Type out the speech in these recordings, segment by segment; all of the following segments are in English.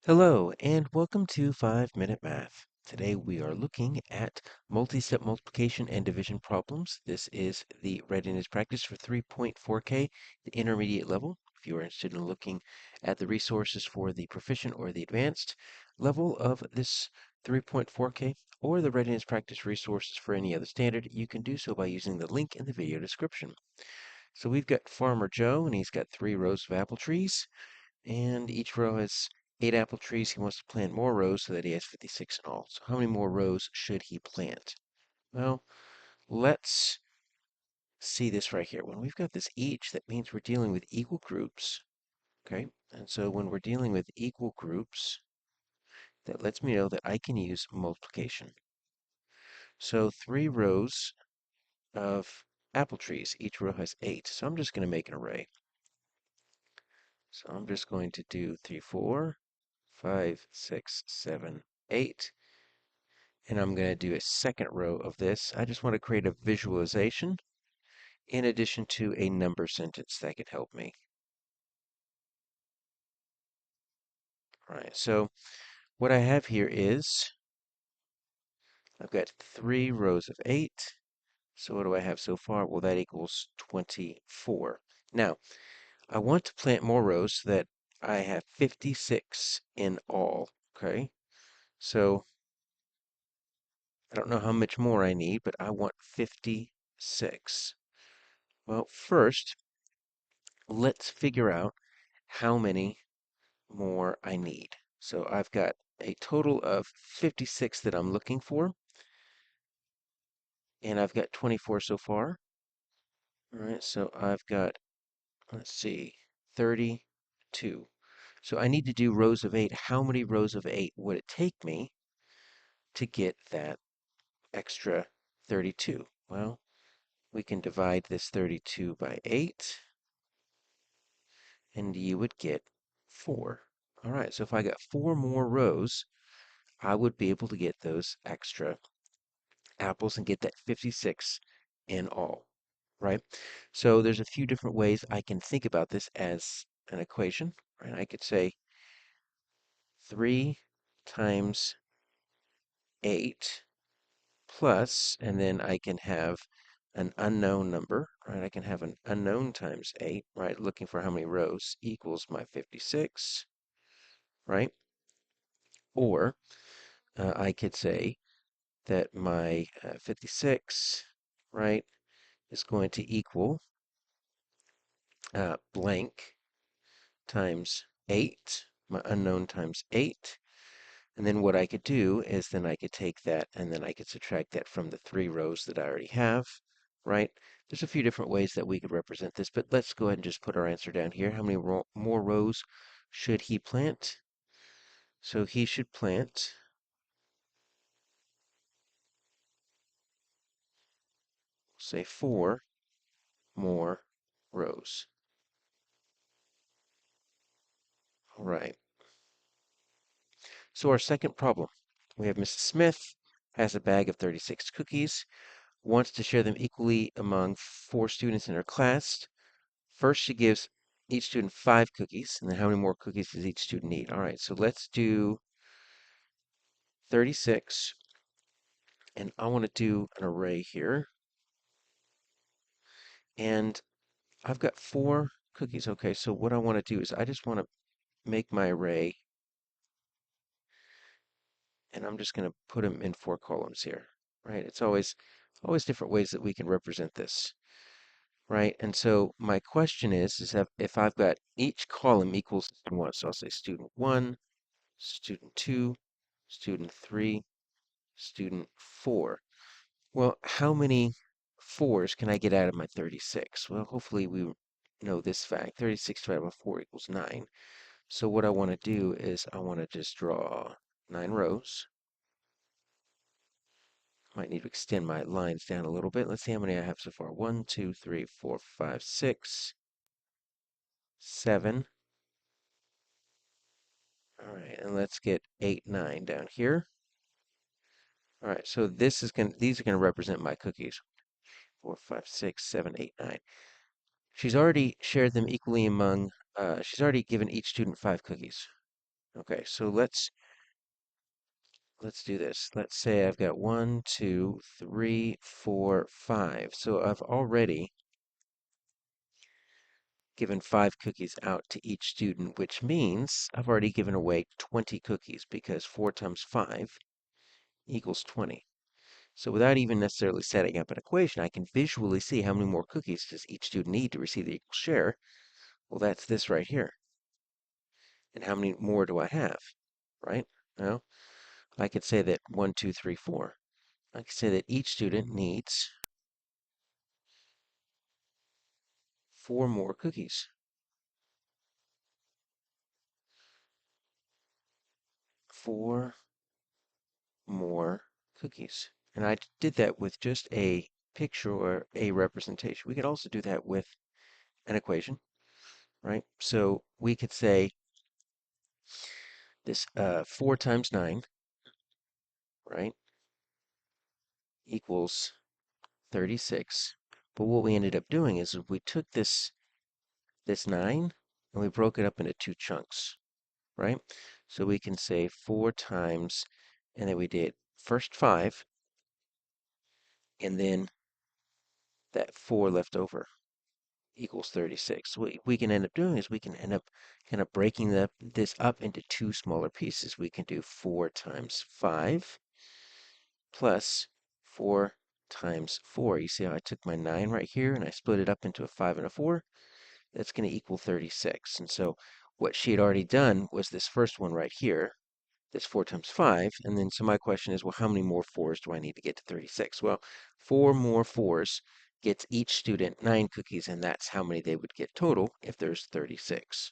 Hello, and welcome to 5 Minute Math. Today we are looking at multi-step multiplication and division problems. This is the readiness practice for 3.4K, the intermediate level. If you are interested in looking at the resources for the proficient or the advanced level of this 3.4K, or the readiness practice resources for any other standard, you can do so by using the link in the video description. So we've got Farmer Joe, and he's got 3 rows of apple trees. And each row has 8 apple trees. He wants to plant more rows so that he has 56 in all. So how many more rows should he plant? Well, let's see this right here. When we've got this each, that means we're dealing with equal groups. Okay, and so when we're dealing with equal groups, that lets me know that I can use multiplication. So 3 rows of apple trees. Each row has 8. So I'm just going to make an array. So I'm just going to do 3, 4, 5, 6, 7, 8. And I'm going to do a second row of this. I just want to create a visualization in addition to a number sentence that can help me. All right, so what I have here is I've got 3 rows of 8. So what do I have so far? Well, that equals 24. Now, I want to plant more rows so that I have 56 in all, okay? So I don't know how much more I need, but I want 56. Well, first, let's figure out how many more I need. So I've got a total of 56 that I'm looking for, and I've got 24 so far. All right, so I've got, let's see, 32. So I need to do rows of 8. How many rows of 8 would it take me to get that extra 32? Well, we can divide this 32 by 8, and you would get 4. All right, so if I got 4 more rows, I would be able to get those extra apples and get that 56 in all, right? So there's a few different ways I can think about this as an equation, right? I could say 3 times 8 plus, and then I can have an unknown number, right? I can have an unknown times 8, right? Looking for how many rows equals my 56, right? Or I could say that my 56, right, is going to equal blank times 8, my unknown times 8. And then what I could do is then I could take that and then I could subtract that from the 3 rows that I already have, right? There's a few different ways that we could represent this, but let's go ahead and just put our answer down here. How many more rows should he plant? So he should plant, say, 4 more rows. All right. So our second problem, we have Mrs. Smith has a bag of 36 cookies, wants to share them equally among 4 students in her class. First, she gives each student 5 cookies, and then how many more cookies does each student need? All right, so let's do 36, and I want to do an array here. And I've got 4 cookies. Okay, so what I want to do is I just want to make my array, and I'm just going to put them in 4 columns here, right? It's always different ways that we can represent this, right? And so my question is if I've got each column equals 1, so I'll say student 1, student 2, student 3, student 4. Well, how many 4s can I get out of my 36? Well, hopefully we know this fact. 36 divided by 4 equals 9. So what I want to do is I want to just draw 9 rows. Might need to extend my lines down a little bit. Let's see how many I have so far. 1, 2, 3, 4, 5, 6, 7. All right, and let's get 8, 9 down here. All right, so these are gonna represent my cookies. 4, 5, 6, 7, 8, 9. She's already shared them equally among. She's already given each student 5 cookies. Okay, so let's do this. Let's say I've got 1, 2, 3, 4, 5. So I've already given 5 cookies out to each student, which means I've already given away 20 cookies because 4 times 5 equals 20. So without even necessarily setting up an equation, I can visually see how many more cookies does each student need to receive the equal share. Well, that's this right here. And how many more do I have, right? Well, I could say that 1, 2, 3, 4. I could say that each student needs 4 more cookies. 4 more cookies. And I did that with just a picture or a representation. We could also do that with an equation, right? So we could say this 4 times 9, right, equals 36. But what we ended up doing is we took this 9 and we broke it up into 2 chunks, right? So we can say 4 times, and then we did first 5, and then that 4 left over equals 36. What we can end up doing is we can end up kind of breaking this up into 2 smaller pieces. We can do 4 times 5 plus 4 times 4. You see how I took my 9 right here and I split it up into a 5 and a 4? That's going to equal 36. And so what she had already done was this first one right here, this 4 times 5. And then so my question is, well, how many more 4s do I need to get to 36? Well, 4 more 4s gets each student 9 cookies, and that's how many they would get total if there's 36.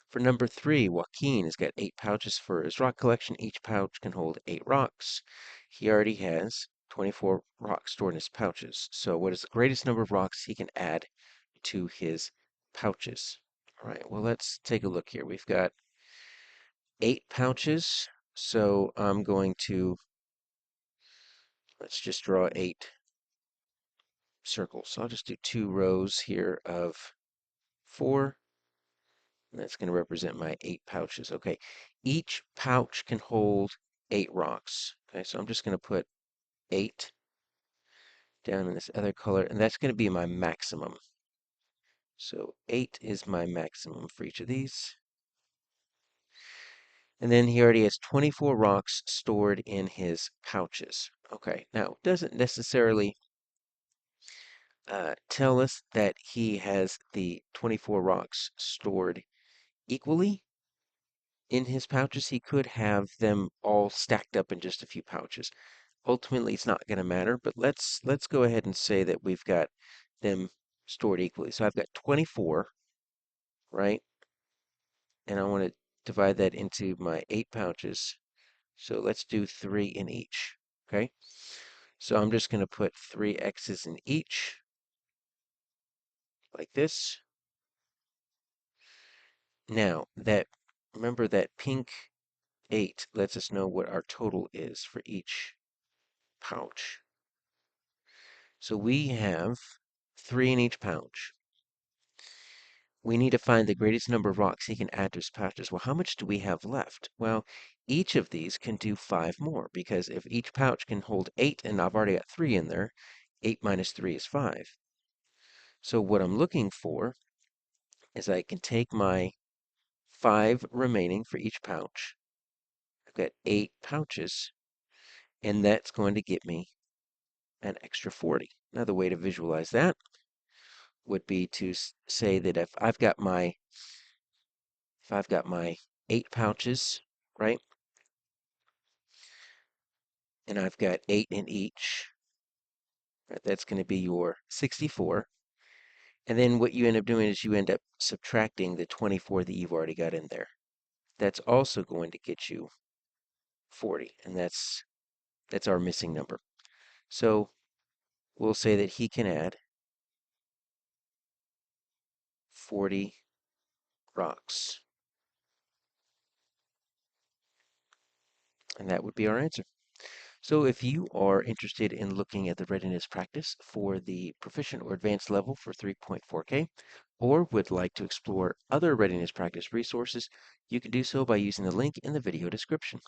For number 3, Joaquin has got 8 pouches for his rock collection. Each pouch can hold 8 rocks. He already has 24 rocks stored in his pouches. So what is the greatest number of rocks he can add to his pouches? All right, well, let's take a look here. We've got 8 pouches. So I'm going to, let's just draw 8 circles. So I'll just do 2 rows here of 4. And that's going to represent my 8 pouches. Okay, each pouch can hold 8 rocks. Okay, so I'm just going to put 8 down in this other color, and that's going to be my maximum. So 8 is my maximum for each of these. And then he already has 24 rocks stored in his pouches. Okay, now it doesn't necessarily tell us that he has the 24 rocks stored equally in his pouches. He could have them all stacked up in just a few pouches. Ultimately, it's not going to matter, but let's go ahead and say that we've got them stored equally. So I've got 24, right? And I want to divide that into my 8 pouches. So let's do 3 in each, okay? So I'm just going to put 3 X's in each, like this. Now, remember that pink 8 lets us know what our total is for each pouch. So we have 3 in each pouch. We need to find the greatest number of rocks he can add to his pouches. Well, how much do we have left? Well, each of these can do 5 more, because if each pouch can hold 8, and I've already got 3 in there, 8 minus 3 is 5. So what I'm looking for is I can take my 5 remaining for each pouch. I've got 8 pouches, and that's going to get me an extra 40. Another way to visualize that would be to say that if I've got my 8 pouches, right, and I've got 8 in each, right, that's going to be your 64. And then what you end up doing is you end up subtracting the 24 that you've already got in there. That's also going to get you 40, and that's our missing number. So we'll say that he can add 40 rocks. And that would be our answer. So if you are interested in looking at the readiness practice for the proficient or advanced level for 3.4K, or would like to explore other readiness practice resources, you can do so by using the link in the video description.